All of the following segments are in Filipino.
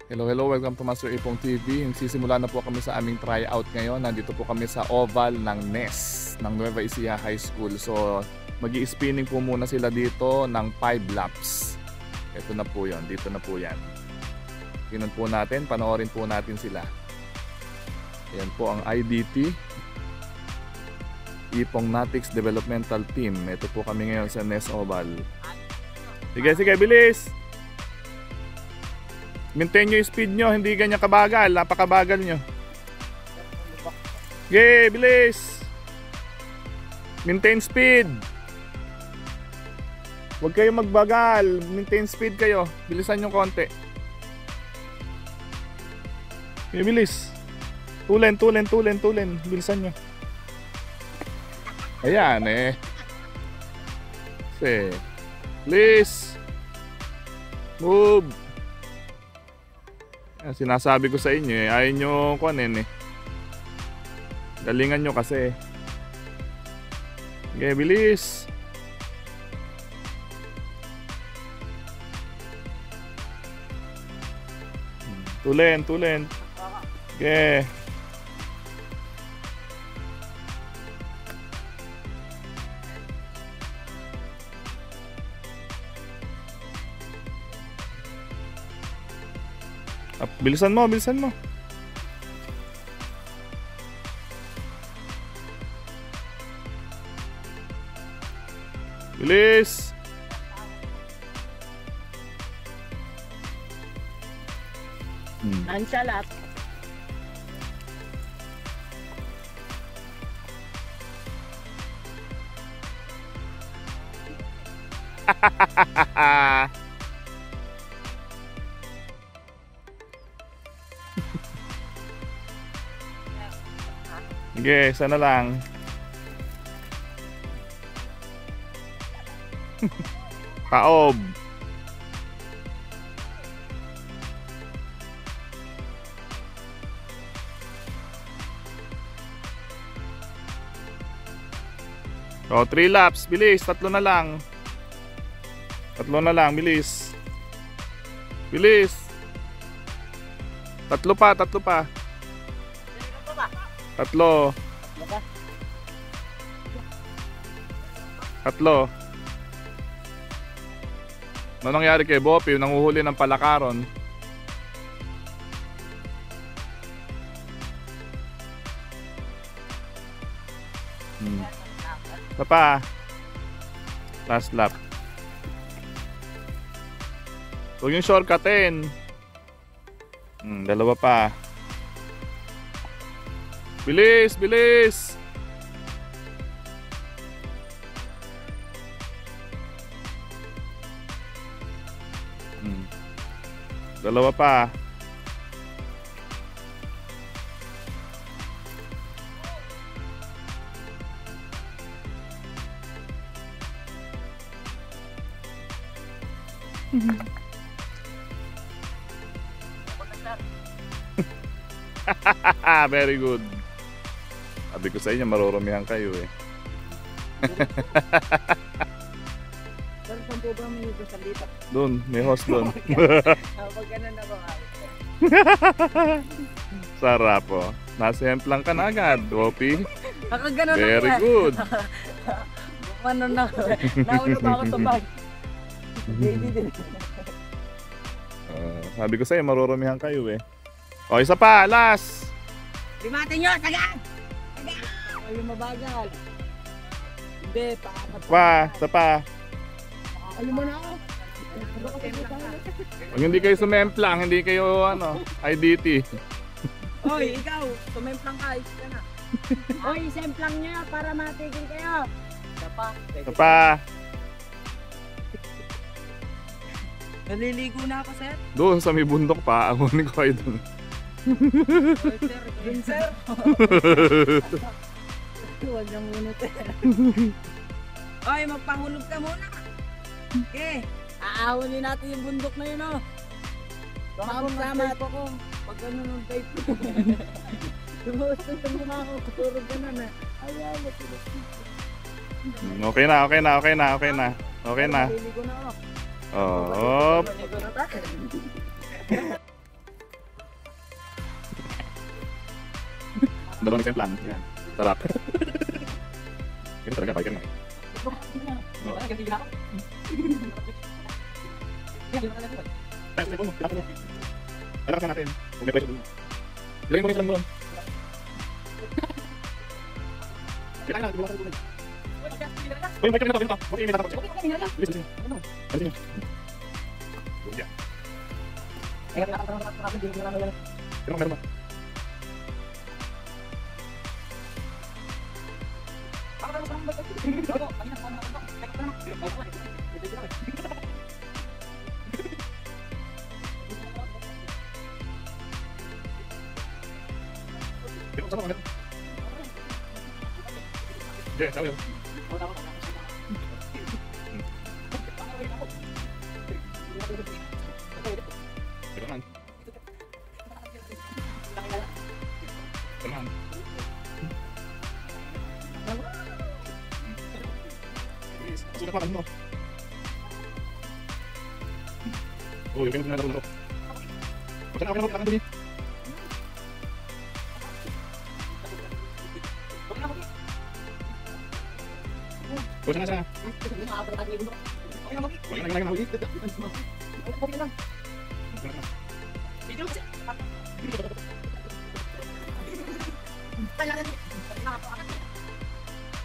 Hello, hello. Welcome to Master Ipong TV. Sisimula na po kami sa aming tryout ngayon. Nandito po kami sa oval ng NES ng Nueva Ecija High School. So, magi-spinning po muna sila dito ng 5 laps. Ito na po yon. Dito na po yan. Tingnan po natin. Panoorin po natin sila. Ayan po ang IDT. Ipong Natics Developmental Team. Ito po kami ngayon sa NES Oval. Sige, sige. Bilis! Maintain nyo yung speed nyo, hindi ganyan kabagal, napakabagal nyo. Okay, bilis! Maintain speed! Huwag kayong magbagal, maintain speed kayo, bilisan nyo konti. Okay, bilis! Tulen, bilisan nyo. Ayan eh. Sige. Please! Move! Sinasabi ko sa inyo eh, ayaw nyo kunin eh. Galingan nyo kasi. Okay, bilis. Tulen. Okay. Bilisan mo. Bilis. Ansalat. Sige, sana lang. Paob. O, 3 laps. Bilis, 3 na lang. 3 na lang, bilis. Bilis. 3 pa. 3. 3. Ano nangyari kay Bopi? Nanguhuli ng palakaron. Pa. Last lap. Huwag yung shortcutin. 2 pa. Bilis. 2 pa. Very good. Sabi ko sa inyo, marurumihan kayo eh. Pero saan po ba may sa dito? Doon, may host doon. Pag ganun na ba? Sarap po. Nasemplang ka na agad, Wopi. Nakaganon na Very yan. good. Ano na? Nauna pa ako sa bag. Baby din. Sabi ko sa'yo, marurumihan kayo eh. O, isa pa, last. Limatin nyo! Tagaan! Ayaw mabagal. Hindi, paapat. Isa pa. Ayaw mo na ako. Pag hindi kayo sumemplang, hindi kayo IDT. Hoy, ikaw, sumemplang ka, isa ka na. Hoy, semplang nyo para matigil kayo. Isa pa. Naliligo na ako, sir. Doon sa may bundok pa, akunin ko kayo doon. Yun, sir. Huwag na muna, sir. Hoy, magpahulog ka muna. Okay. Aawalin natin yung bundok na yun, oh. Sama po ko. Pag ano nung tape. Tumuos na sa mukha ko. Turog ka na na. Ayaw, matulog. Okay na. Naliligo na ako. Oh. Dalawang isang plan. Yan. Sarap. Ganun talaga, biker nga. Tayo, tayo mo. Tayo mo. Alam ka natin. Kung may presyo dun. Ilagay mo rin sa lang mo lang. Kaya na, diba ka rin. Uy, may kami na to. Bakit may tatakot siya? Bilis, bilis. Ano niya? Yan. Meron ba? Yeah, sabi yun. Teman. Teman. Sudah makan mo. Oh, yung pinag dulu. Makan apa makan dulu. Kau sana sana.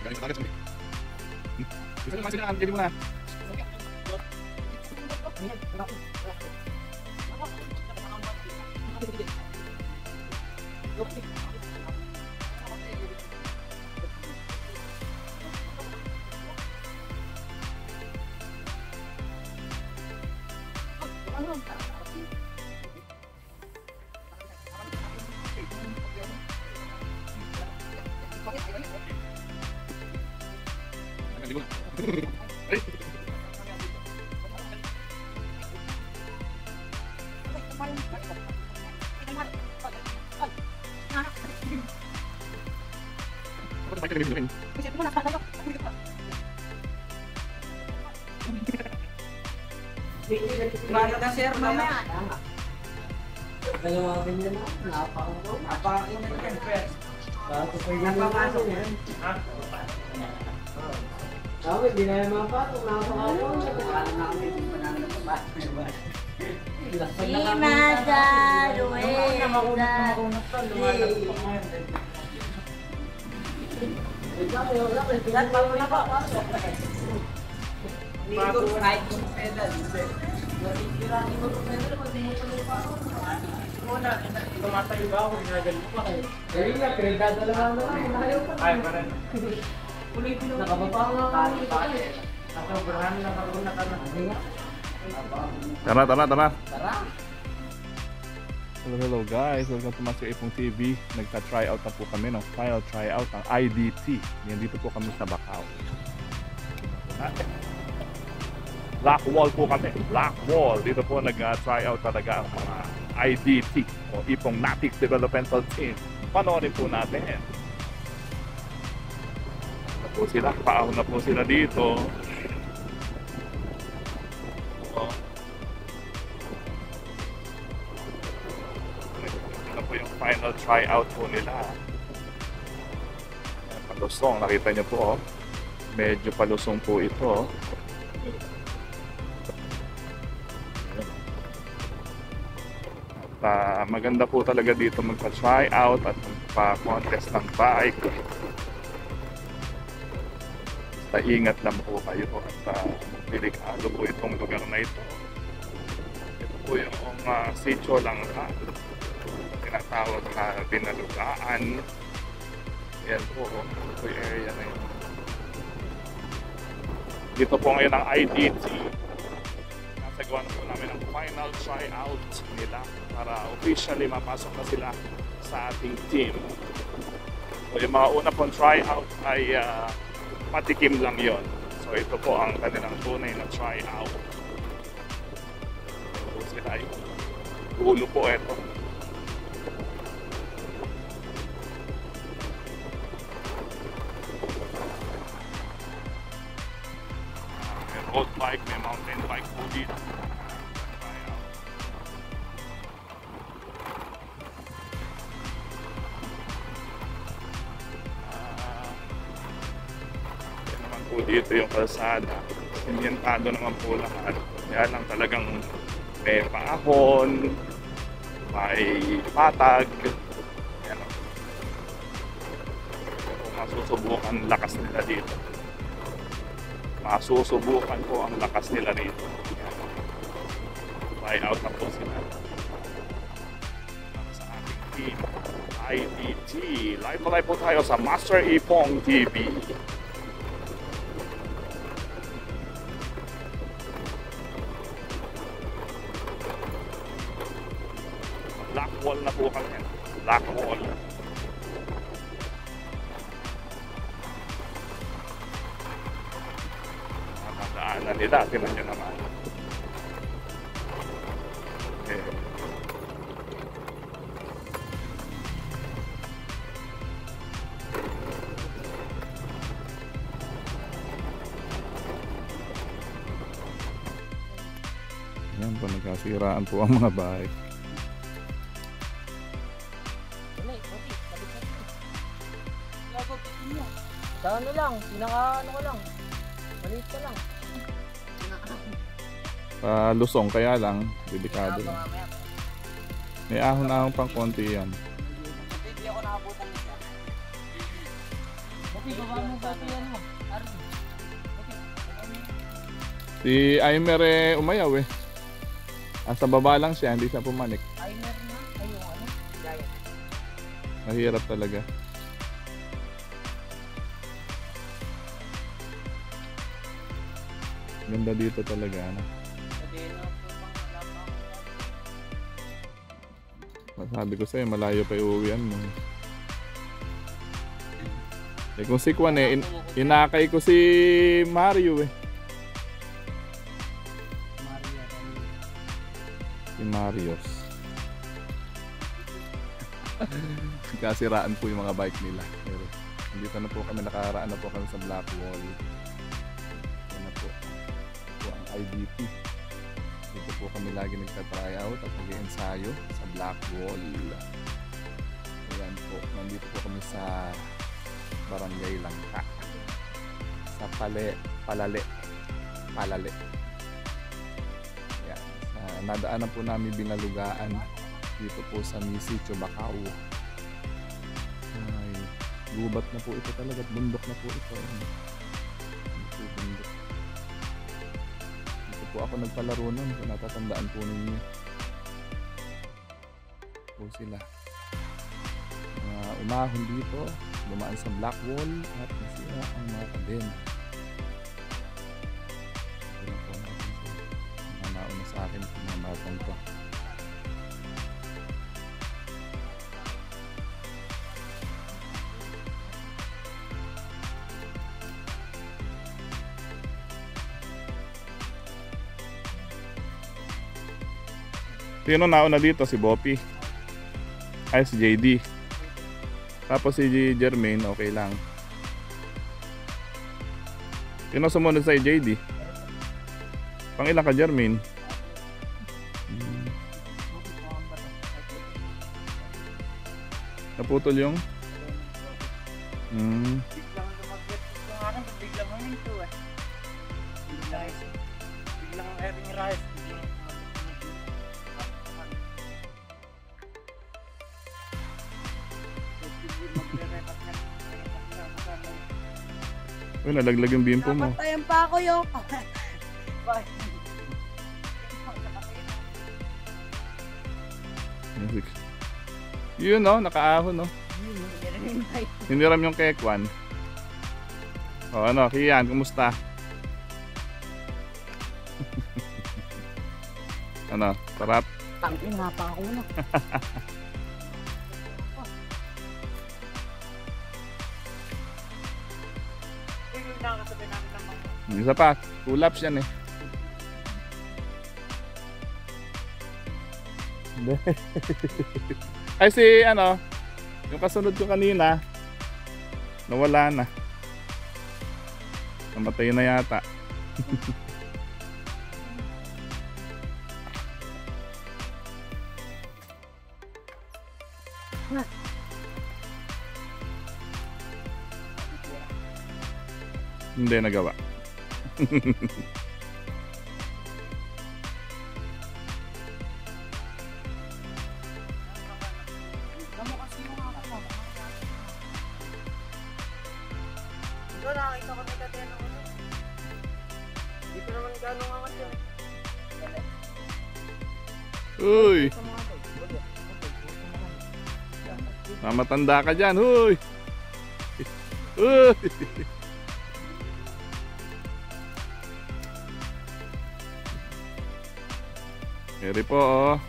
Galing sa tagat sumbi. Bisa naman sila, jadi mo na. Bago na sir, mamaya. Dalawa din na napaka-init yan first. Bago pa yung napapasok yan. Ha? Sabi, di na yung mapasok. Napaka-init. Alam namin yung pananang sa bahay. Imada, Lueda. Bago kahit yung pedal. Tumatayo ba ako? Ginagalit pa kayo. Galing nga, pinagdadala lang naman. Ay, parang. Nakababa nga kayo. Nakabrahan na karoon na ka na. Tara, tara, tara. Tara. Hello guys, welcome to Master Ipong TV. Nagka-try out na po kami ng final try out ng IDT. Yan, dito po kami sa Bacau. Black Wall po kami. Black Wall. Dito po nag-try out talaga ang mga IDT o Ipong Natic Developmental Team. Panoorin po natin. Na po sila. Paahon na po sila dito. Ito po yung final try out po nila. Palusong. Nakita nyo po. Medyo palusong po ito. Maganda po talaga dito magpa-try out at magpa-contest ng bike. Basta ingat lang po kayo at delikado po itong lugar na ito. Ito po yung sitio lang tinatawag na Dinalugaan. Yan po, ito yung area na yun. Dito po ngayon ang IDT. Nasagawa na po namin ang final try out nila para officially mapasok na sila sa ating team. So yung mga una pong try out ay patikim lang yon. So ito po ang kanilang tunay na try out. So sila ay ulo po ito. May road bike, may mountain bike po dito. po dito yung kalsada. Simentado naman po lahat. Kaya lang talagang may paahon, may patag. Yan o. Kung masusubukan lakas nila dito. Masusubukan po ang lakas nila dito. Try out na po sila. Sa ating team, IDT. Live na live po tayo sa Master Ipong TV. Black wall na po kami. Black wall. Nakadaanan nila. Tinan nyo naman. Okay. Ayan po, nagkasiraan po ang mga bahay. Sa ano lang, pinaka ano ko lang. Maliit ka lang. Lusong kaya lang, delikado lang. May ahon-ahon pang konti yan. Hindi ako nakabutan nito. Okay, baba mo ba ito yan mo? Arvin. Si Aimer umayaw eh. Sa baba lang siya, hindi siya pumanik. Aimer na? Ay, yung ano? Gaya. Mahirap talaga. Ganda dito talaga, ano? Pwede na po bang malapang. Sabi ko sa'yo, malayo pa iuwian mo. Eh kung si Kwan inakay ko si Mario eh. Si Marios. Kasiraan po yung mga bike nila. Pero dito na po kami, nakaraan na po kami sa Black Wall. Yan na po. Ito ang IDP. Dito po kami lagi nagka-try out at nag-ensayo sa Black Wall. Ayan po. Nandito po kami sa Barangay Langka. Sa Palale. Ayan. Nadaanan po namin Binalugaan dito po sa Misicho, Bacau. Ay, gubat na po ito talaga at bundok na po ito. Ito bundok. Dito po ako nagpalaro nun, kung natatandaan po ninyo. Po sila. Umahon dito, dumaan sa Black Wall at nasira ang mga kadena. Ito po natin sa nauna sa akin kung mga batang to. Sino nauna dito? Si Boppy. Ay, si JD. Tapos si Jermaine, okay lang. Sino sumunod sa JD? Pang ilang ka, Jermaine? Naputol yung? Biglang lumagyan ito nga rin, biglang huminto eh. Biglang airing rise. Uy, nalaglag yung bimpo mo. Napatayan pa ako yung. Yun no, nakaahon no. Hiniram yung kekwan. O ano, Kian, kumusta? Ano, sarap? Tangin nga pa ako na. Isa pa, pull-ups yan eh. Ay si ano, yung kasunod ko kanina, nawala na. Namatay na yata. Hindi nagawa. Tama kasi yung ako. Ito, nakakita ko na kadena ko. Dito naman gano'ng angat yun. Uy! Mamatanda ka dyan, huy! Uy! Keri po, oh.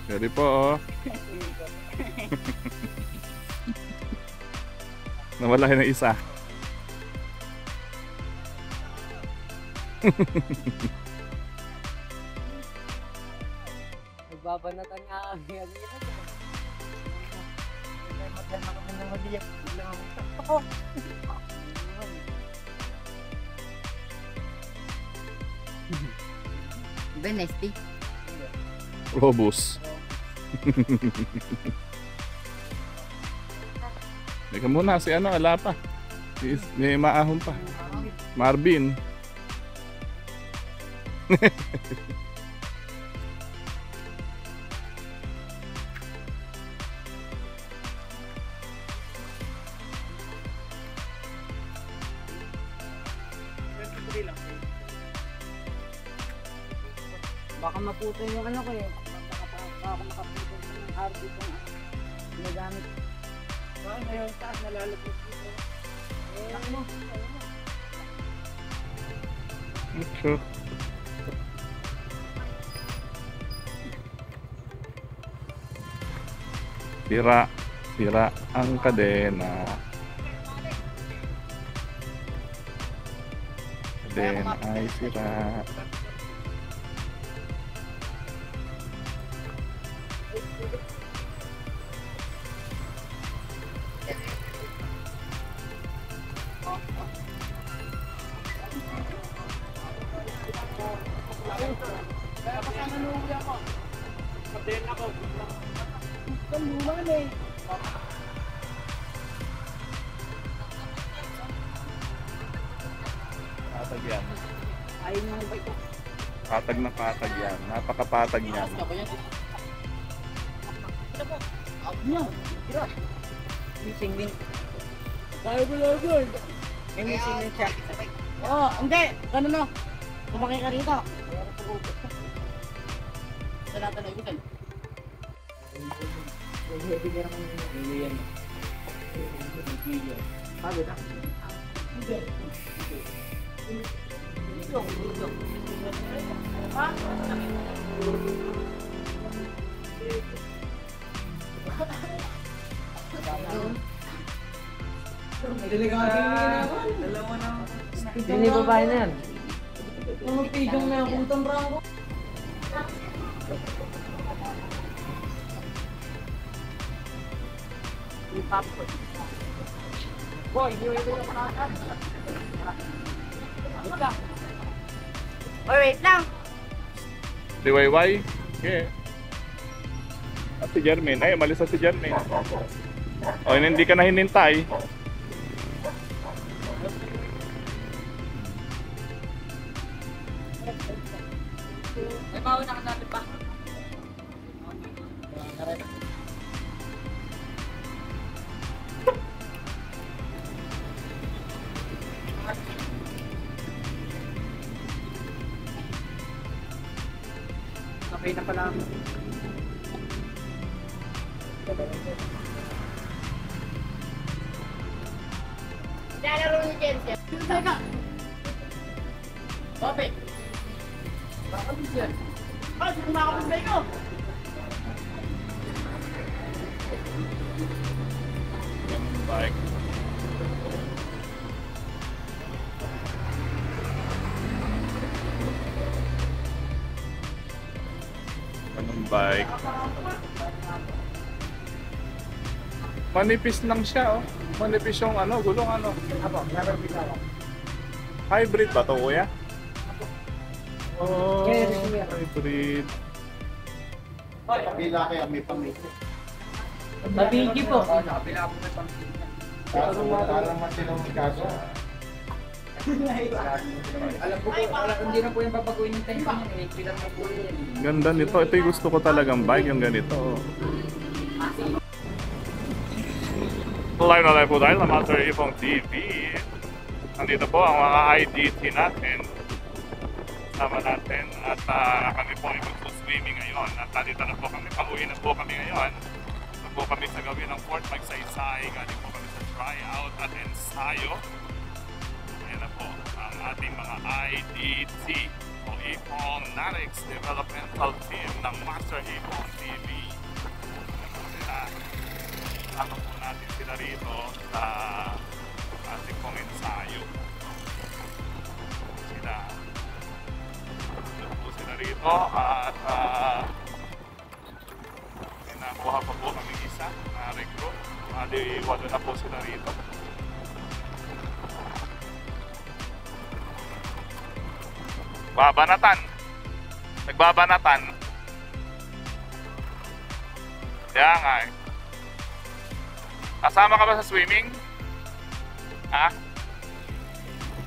Keri po, oh. Nawala na isa. Nagbabanatan nga kami. Magdala kami ng mag-iyak. Ako! Benesty. Robust. Teka muna, si ano, ala pa. May maahon pa. Marvin. Baka maputo yung ano ko eh. Baka makaputo yung RD kung ginagamit. Baka ngayon taas nalalagos dito. Eh, ano? Sure. Sira ang kadena. Kadena ay sira. Kaya kasama nung ako. Patayin ako. Ang luman eh. Patag yan. Ayun yung bike ko. Patag na patag yan. Napakapatag yan. Niya. Tira. Missing link. Tayo ko lang. May missing link siya. Oo, hindi. Ganun no. Kumakay ka rito. Sa natin na ibutan. Sabi na. Hindi ba ba na yan? Yung magpidong na yung kutang rango. Boy, hindi wait lang makakad. Wait lang. Boy, wait lang. Si Wayway. Okay. At si Jermaine. Ay, malis na si Jermaine. O, hindi ka na hinintay. May bawa na ka natin pa. Okay na pala. Lalaro ni Jensen. Teka! Papi! Bakit yan? Ah, sino makakapagay ko? Bike. Anong bike? Manipis lang siya, oh. Manipis yung ano, gulong ano. Apo, never be ako. Hybrid ba to, kuya? Oh, Yes, kuya. hybrid. Hoy, Kabila kaya may pamit. Nabigi po. Nakabila po may pamilya. Parang matinong kaso. Alam ko po, hindi na po yung babaguhin yung tension niya. Pilang na po yan. Ganda nito. Ito yung gusto ko talagang bike, yung ganito. Live na live po tayo sa Master Ipong TV. Nandito po ang mga IDT natin. Sama natin at kami po ay magsuswimming ngayon. At nandito na po kami, pauwi na po kami ngayon. Ito po kami sa gawin ng Fort Magsaysay. Galing po kami sa tryout at ensayo. Ayan na po ang ating mga IDT o Ipong Natics Developmental Team ng Master Ipong TV. Kasama po natin sila rito sa ating pong ensayo. Sila rito at nakuha pa po kami isa na recruit. Walo na po sila rito. Babanatan. Nagbabanatan. Kaya nga eh. Kasama ka ba sa swimming? Ha?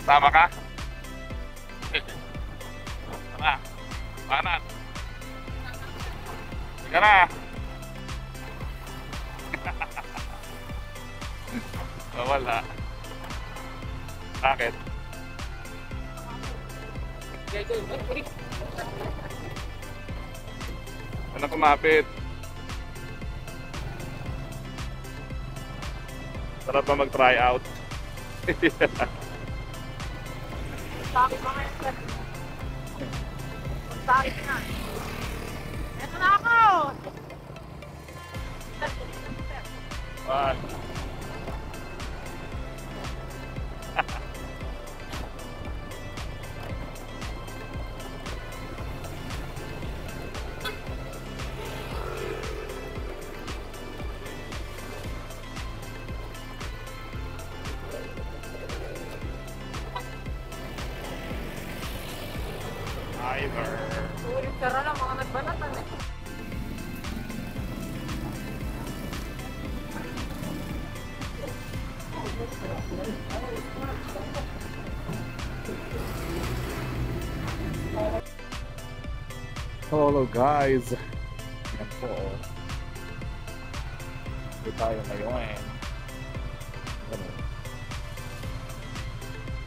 Kasama ka? Tara. Banat. Sige na. Wala. Bakit? Ano kumapit? Sarap ba mag-try out? Bakit ba ngayon, sir? Bakit na? Eto na ako! What? Ulit ka lang mga nagbanatan eh. Hello guys! Yan po. Ito tayo ngayon.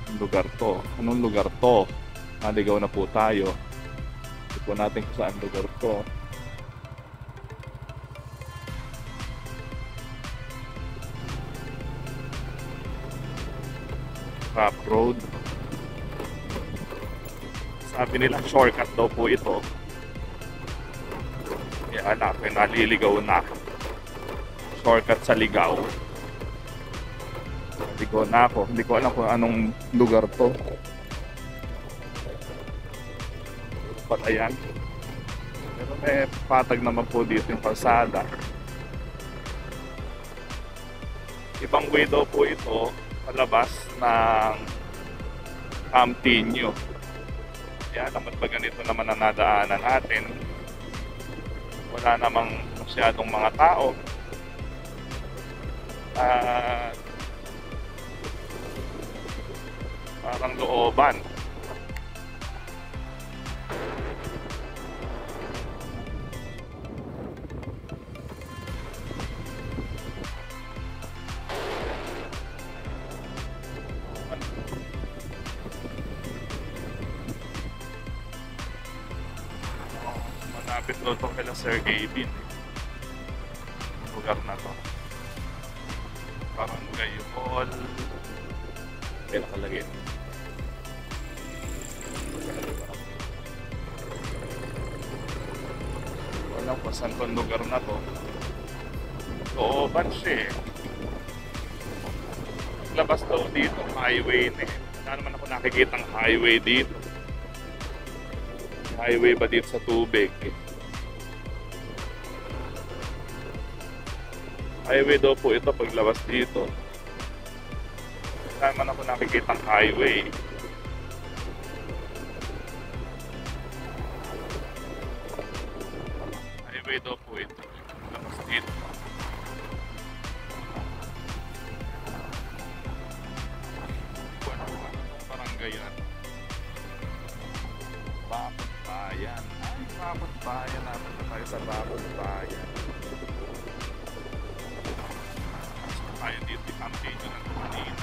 Anong lugar to? Anong lugar to? Naligaw na po tayo. Ito po natin kung saan lugar to. Rap Road. Sabi nila shortcut daw po ito. Kaya hanapin, naliligaw na. Shortcut sa ligaw. Ligaw na ako. Hindi ko alam kung anong lugar to. Patayan. Pero may patag naman po dito yung kalsada. Ibang way daw po ito palabas ng Camtinio. Kaya naman pag ganito naman ang nadaanan natin, wala namang masyadong mga tao. Parang looban. Malapit daw ito kila Sir Gavin. Lugar na to. Parang Gayol. Kaya nakalagay. Walang kung saan tong lugar na to. Oo, siya eh. Labas daw dito, highway na eh. Wala naman ako nakikita ang highway dito. Highway ba dito sa tubig? Highway daw po ito paglabas dito. Wala naman ako nakikita ang highway. Highway daw po ito. Labas dito. Cagayan. Bakod Bayan. Ay, Bakod Bayan. Napunta tayo sa Bakod Bayan. Tayo dito, i-campaign nyo ng kanina.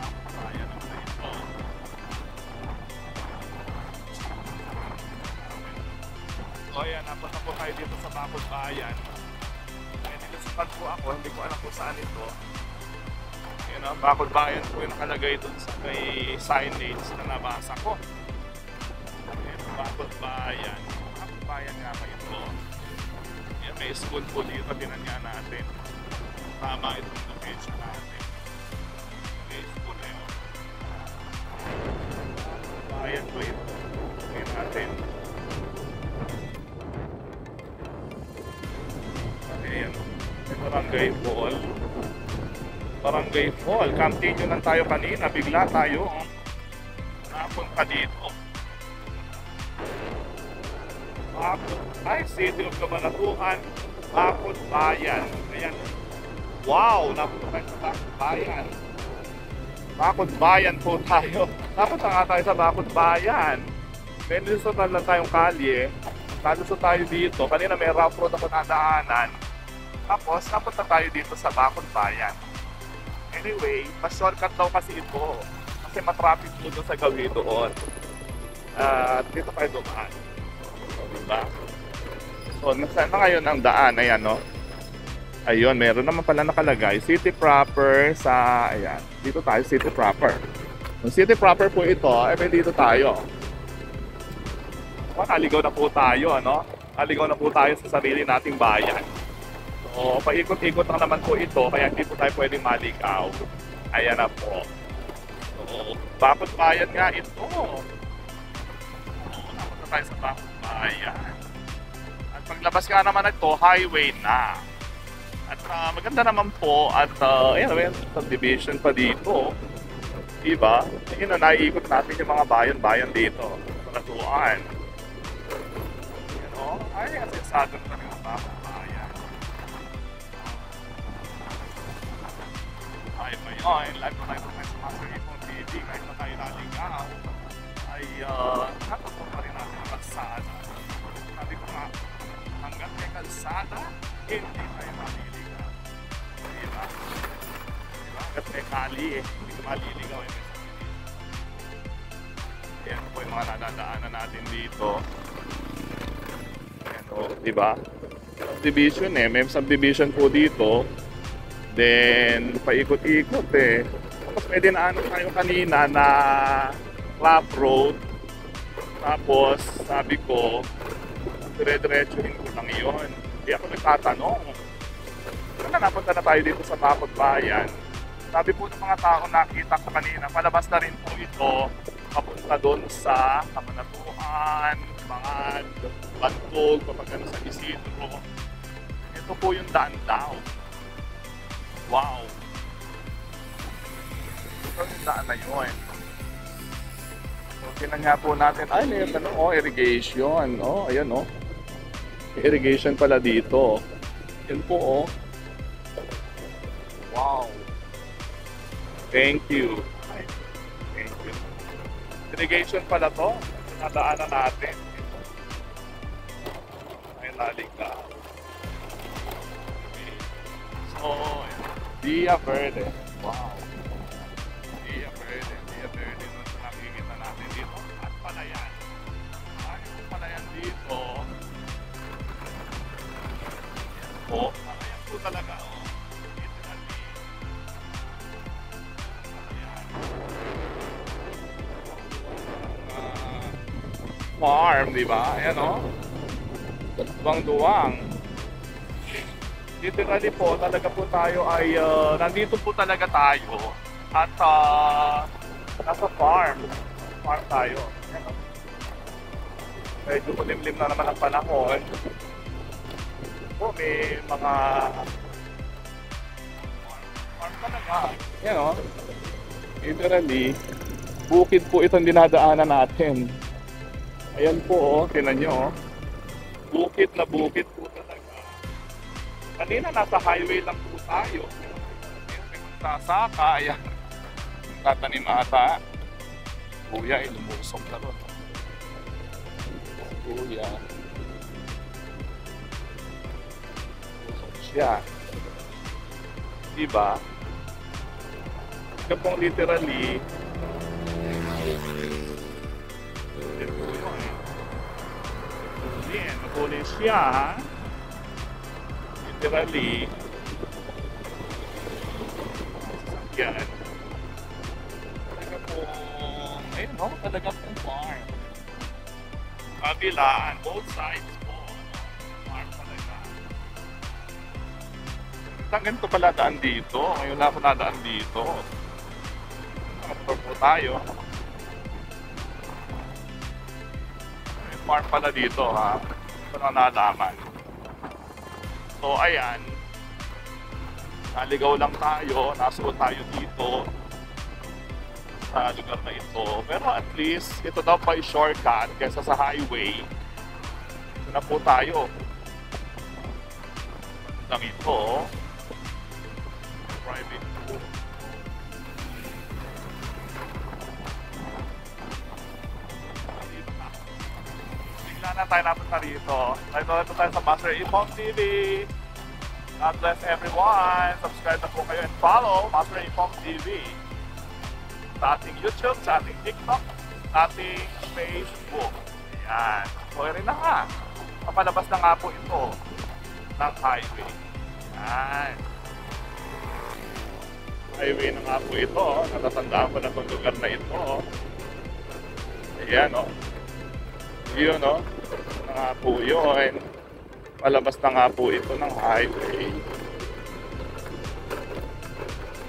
Bakod Bayan ang ito. So ayan, napunta po tayo dito sa Bakod Bayan. May nilusukan po ako, hindi ko alam kung saan ito. Yun know, Bakod Bayan po yung nakalagay dun sa may signage na nabasa ko. Ayan, Bakod Bayan. Bakod Bayan nga ba ito? Ayan, may school po dito, tinanya natin. Tama itong location natin. May school na yun. Bakod Bayan po ito. Ayan natin. Ayan, may Barangay Hall. Barangay Hall. Continue lang tayo kanina. Bigla tayo napunta dito. Ay, City of Cabanatuan. Bakod Bayan. Ayan. Wow! Napunta tayo sa Bakod Bayan. Bakod Bayan po tayo. Napunta nga tayo sa Bakod Bayan. May nilusutan lang tayong kalye. Nalusot tayo dito. Kanina may rough road ako nadaanan. Tapos, napunta tayo dito sa Bakod Bayan. Anyway, mas shortcut daw kasi ito. Kasi matraffic po doon sa gawin doon. Dito tayo dumaan. Diba? So, nasaan na ngayon ang daan? Ayan, no? Ayun, meron naman pala nakalagay. City proper sa... Ayan, dito tayo, city proper. Yung city proper po ito, may dito tayo. Naligaw na po tayo, ano? Naligaw na po tayo sa sarili nating bayan. So, paikot-ikot lang naman po ito, kaya hindi po tayo pwedeng maligaw. Ayan na po. So, Bakod Bayan nga ito. Napunta tayo sa Bakod Bayan. At paglabas nga naman ito, highway na. At maganda naman po, at ayan, may subdivision pa dito. Diba? Ayun na, naiikot natin yung mga bayan-bayan dito. Cabanatuan. Ay, asensado na rin ang Bakod Bayan. Ay, ngayon, live na tayo sa Master Ipon TV. Kahit na tayo naligaw, ay natuto pa rin natin ang kalsada. Sabi ko nga, hanggang may kalsada, hindi tayo maliligaw. Diba? Hanggang may kali hindi ka maliligaw. Yan po yung mga nadadaanan natin dito. So, diba? Subdivision may subdivision po dito. Then, paikot-ikot Tapos may dinaanan tayo kanina na rough road. Tapos, sabi ko, dire-diretsuhin ko lang yun. Hindi ako nagtatanong. Kaya napunta na tayo dito sa Bakod Bayan. Sabi po ng mga tao nakita ko kanina, palabas na rin po ito papunta doon sa Cabanatuan, Bangad, Bantog, papagano sa Isidro. Ito po yung daan daw. Wow! Ito yung daan na yun. So, kinanya po natin, ay, may irrigation. Ayan, irrigation pala dito. Yan po, Wow! Thank you. Thank you. Irrigation pala to. Nadaanan natin. Ay, naligaw. So, Villa Verde. Wow. Villa Verde. Villa Verde. Doon sa nakikita natin dito. At Palayan. Ay, Palayan dito. Yan po. Palayan po talaga. Literally. Palayan. Farm, di ba? Ayan, Duwang-duwang. Literally po, talaga po tayo ay, nandito po talaga tayo at nasa farm. Farm tayo. Medyo kulimlim na naman ang panahon. Po, may mga farm talaga. Yan literally, bukid po itong dinadaanan natin. Ayan po, tinan nyo. Bukid na bukid po talaga. Kanina nasa highway lang po tayo. May magsasaka, ayan. Tatanim ata. Kuya, lumusok na ron. Kuya. Lumusok siya. Diba? Ito pong literally. Ito yun. Yan, magulis siya ha. Literally. Yan. Talaga pong, ayun no, talaga pong farm. Kabilaan, both sides po. Farm talaga. Saan ganito pala daan dito? Ngayon na ako nadaan dito. Nakapag po tayo. May farm pala dito ha. Ito na nalaman. So ayan. Naligaw lang tayo. Nasuot tayo dito. Sa lugar na ito. Pero at least, ito daw pa yung shortcut kaysa sa highway. Ito na po tayo. Lang ito. Private pool. Bigla na tayo napunta rito. Ito tayo sa Master Ipong TV. God bless everyone. Subscribe na po kayo and follow Master Ipong TV. Sa ating YouTube, sa ating TikTok, sa ating Facebook. Ayan. So, rin na nga. Kapalabas na nga po ito ng highway. Ayan. Highway na nga po ito. Natatandaan ko na itong lugar na ito. Ayan, o. Yun, o. Na nga po yun. Palabas na nga po ito ng highway.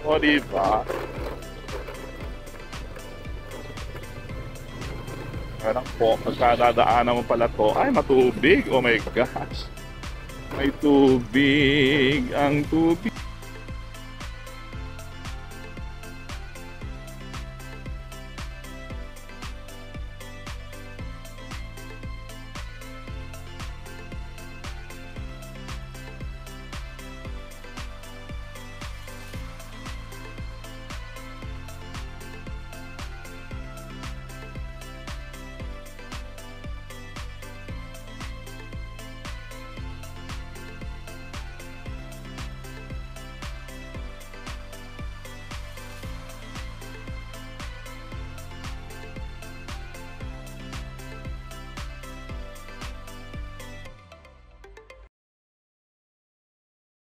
O, diba? Parang po, magkadadaanan mo pala to. Ay, matubig. Oh my gosh. May tubig. Ang tubig.